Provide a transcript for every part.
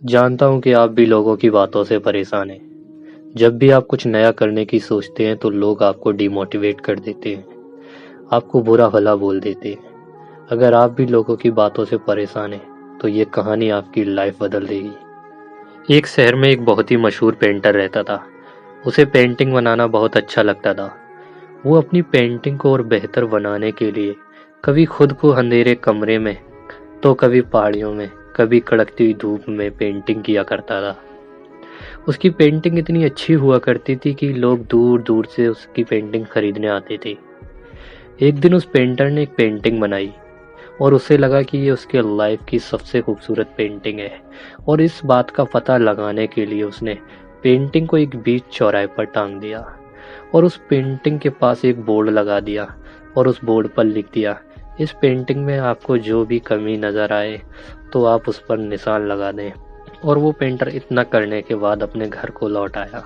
जानता हूँ कि आप भी लोगों की बातों से परेशान हैं। जब भी आप कुछ नया करने की सोचते हैं तो लोग आपको डिमोटिवेट कर देते हैं, आपको बुरा भला बोल देते हैं। अगर आप भी लोगों की बातों से परेशान हैं तो ये कहानी आपकी लाइफ बदल देगी। एक शहर में एक बहुत ही मशहूर पेंटर रहता था। उसे पेंटिंग बनाना बहुत अच्छा लगता था। वो अपनी पेंटिंग को और बेहतर बनाने के लिए कभी खुद को अंधेरे कमरे में तो कभी पहाड़ियों में, कभी कड़कती हुई धूप में पेंटिंग किया करता था। उसकी पेंटिंग इतनी अच्छी हुआ करती थी कि लोग दूर दूर से उसकी पेंटिंग खरीदने आते थे। एक दिन उस पेंटर ने एक पेंटिंग बनाई और उसे लगा कि ये उसके लाइफ की सबसे खूबसूरत पेंटिंग है, और इस बात का पता लगाने के लिए उसने पेंटिंग को एक बीच चौराहे पर टांग दिया और उस पेंटिंग के पास एक बोर्ड लगा दिया और उस बोर्ड पर लिख दिया, इस पेंटिंग में आपको जो भी कमी नज़र आए तो आप उस पर निशान लगा दें। और वो पेंटर इतना करने के बाद अपने घर को लौट आया।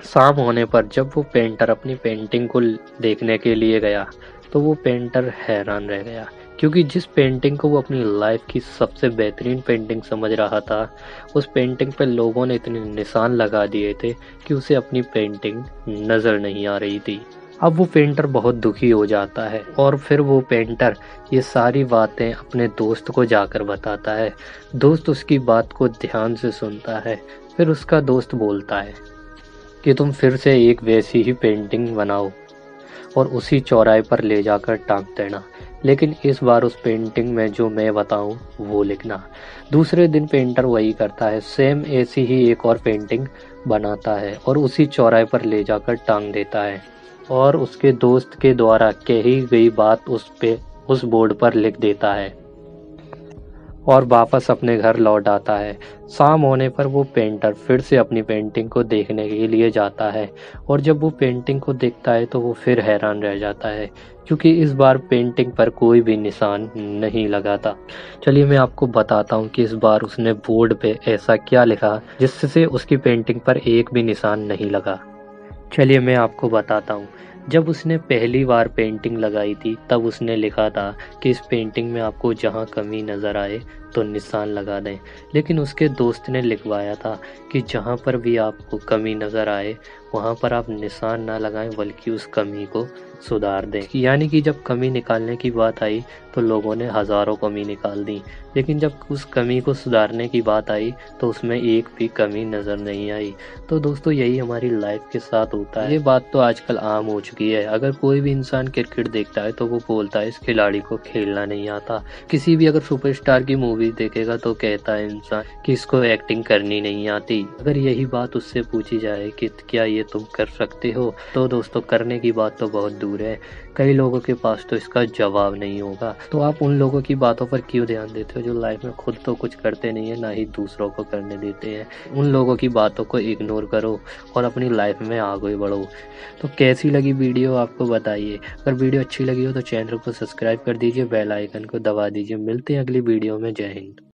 शाम होने पर जब वो पेंटर अपनी पेंटिंग को देखने के लिए गया तो वो पेंटर हैरान रह गया, क्योंकि जिस पेंटिंग को वो अपनी लाइफ की सबसे बेहतरीन पेंटिंग समझ रहा था, उस पेंटिंग पे लोगों ने इतने निशान लगा दिए थे कि उसे अपनी पेंटिंग नज़र नहीं आ रही थी। अब वो पेंटर बहुत दुखी हो जाता है और फिर वो पेंटर ये सारी बातें अपने दोस्त को जाकर बताता है। दोस्त उसकी बात को ध्यान से सुनता है। फिर उसका दोस्त बोलता है कि तुम फिर से एक वैसी ही पेंटिंग बनाओ और उसी चौराहे पर ले जाकर टांग देना, लेकिन इस बार उस पेंटिंग में जो मैं बताऊं वो लिखना। दूसरे दिन पेंटर वही करता है, सेम ऐसी ही एक और पेंटिंग बनाता है और उसी चौराहे पर ले जाकर टांग देता है और उसके दोस्त के द्वारा कही गई बात उस बोर्ड पर लिख देता है और वापस अपने घर लौट आता है। शाम होने पर वो पेंटर फिर से अपनी पेंटिंग को देखने के लिए जाता है और जब वो पेंटिंग को देखता है तो वो फिर हैरान रह जाता है, क्योंकि इस बार पेंटिंग पर कोई भी निशान नहीं लगा था। चलिए मैं आपको बताता हूँ कि इस बार उसने बोर्ड पे ऐसा क्या लिखा जिससे उसकी पेंटिंग पर एक भी निशान नहीं लगा। चलिए मैं आपको बताता हूँ। जब उसने पहली बार पेंटिंग लगाई थी तब उसने लिखा था कि इस पेंटिंग में आपको जहाँ कमी नज़र आए तो निशान लगा दें, लेकिन उसके दोस्त ने लिखवाया था कि जहाँ पर भी आपको कमी नज़र आए वहाँ पर आप निशान ना लगाएं बल्कि उस कमी को सुधार दें। यानी कि जब कमी निकालने की बात आई तो लोगों ने हज़ारों कमी निकाल दी, लेकिन जब उस कमी को सुधारने की बात आई तो उसमें एक भी कमी नज़र नहीं आई। तो दोस्तों यही हमारी लाइफ के साथ होता है। ये बात तो आजकल आम हो चुकी है। अगर कोई भी इंसान क्रिकेट देखता है तो वो बोलता है इस खिलाड़ी को खेलना नहीं आता। किसी भी अगर सुपरस्टार की मूवी देखेगा तो कहता है इंसान कि इसको एक्टिंग करनी नहीं आती। अगर यही बात उससे पूछी जाए कि क्या ये तुम कर सकते हो, तो दोस्तों करने की बात तो बहुत दूर है। कई लोगों के पास तो इसका जवाब नहीं होगा। तो आप उन लोगों की बातों पर क्यों ध्यान देते हो जो लाइफ में खुद तो कुछ करते नहीं है, ना ही दूसरों को करने देते हैं। उन लोगों की बातों को इग्नोर करो और अपनी लाइफ में आगे बढ़ो। तो कैसी लगी वीडियो आपको बताइए। अगर वीडियो अच्छी लगी हो तो चैनल को सब्सक्राइब कर दीजिए, बेल आइकन को दबा दीजिए। मिलते हैं अगली वीडियो में। जय हिंद।